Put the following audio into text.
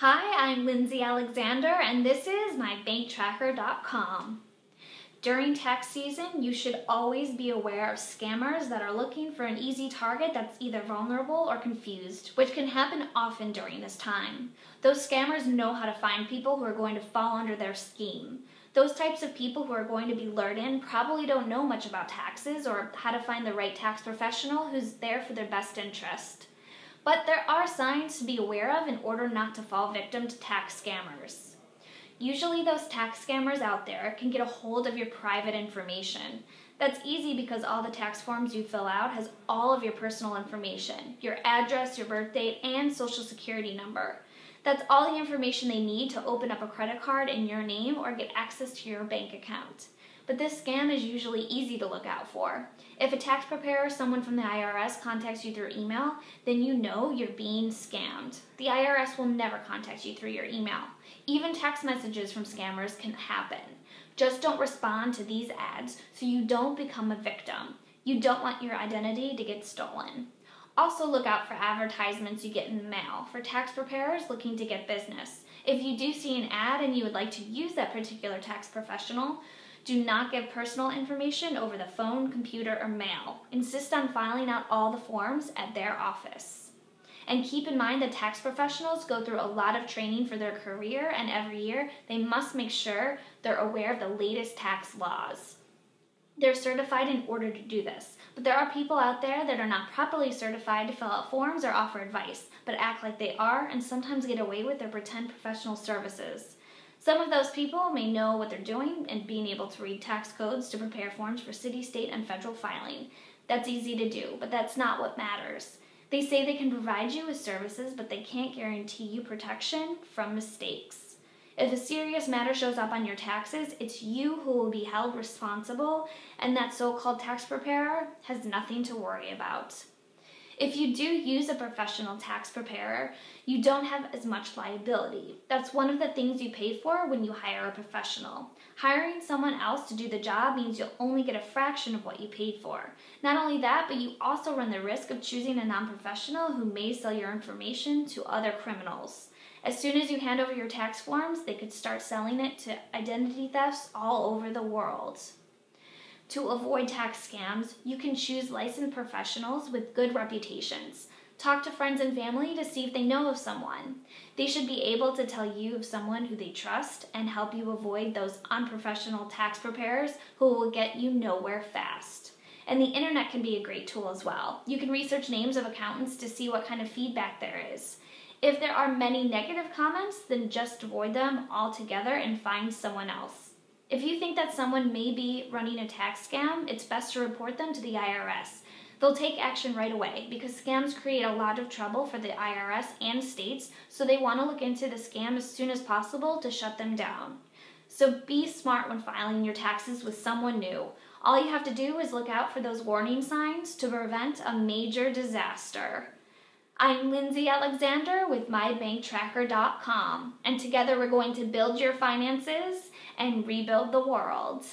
Hi, I'm Lindsay Alexander, and this is mybanktracker.com. During tax season, you should always be aware of scammers that are looking for an easy target that's either vulnerable or confused, which can happen often during this time. Those scammers know how to find people who are going to fall under their scheme. Those types of people who are going to be lured in probably don't know much about taxes or how to find the right tax professional who's there for their best interest. But there are signs to be aware of in order not to fall victim to tax scammers. Usually those tax scammers out there can get a hold of your private information. That's easy because all the tax forms you fill out has all of your personal information, your address, your birth date, and social security number. That's all the information they need to open up a credit card in your name or get access to your bank account. But this scam is usually easy to look out for. If a tax preparer or someone from the IRS contacts you through email, then you know you're being scammed. The IRS will never contact you through your email. Even text messages from scammers can happen. Just don't respond to these ads so you don't become a victim. You don't want your identity to get stolen. Also look out for advertisements you get in the mail for tax preparers looking to get business. If you do see an ad and you would like to use that particular tax professional, do not give personal information over the phone, computer, or mail. Insist on filing out all the forms at their office. And keep in mind that tax professionals go through a lot of training for their career, and every year they must make sure they're aware of the latest tax laws. They're certified in order to do this, but there are people out there that are not properly certified to fill out forms or offer advice, but act like they are and sometimes get away with their pretend professional services. Some of those people may know what they're doing and being able to read tax codes to prepare forms for city, state, and federal filing. That's easy to do, but that's not what matters. They say they can provide you with services, but they can't guarantee you protection from mistakes. If a serious matter shows up on your taxes, it's you who will be held responsible, and that so-called tax preparer has nothing to worry about. If you do use a professional tax preparer, you don't have as much liability. That's one of the things you pay for when you hire a professional. Hiring someone else to do the job means you'll only get a fraction of what you paid for. Not only that, but you also run the risk of choosing a non-professional who may sell your information to other criminals. As soon as you hand over your tax forms, they could start selling it to identity thefts all over the world. To avoid tax scams, you can choose licensed professionals with good reputations. Talk to friends and family to see if they know of someone. They should be able to tell you of someone who they trust and help you avoid those unprofessional tax preparers who will get you nowhere fast. And the internet can be a great tool as well. You can research names of accountants to see what kind of feedback there is. If there are many negative comments, then just avoid them altogether and find someone else. If you think that someone may be running a tax scam, it's best to report them to the IRS. They'll take action right away because scams create a lot of trouble for the IRS and states, so they want to look into the scam as soon as possible to shut them down. So be smart when filing your taxes with someone new. All you have to do is look out for those warning signs to prevent a major disaster. I'm Lindsay Alexander with mybanktracker.com, and together we're going to build your finances and rebuild the world.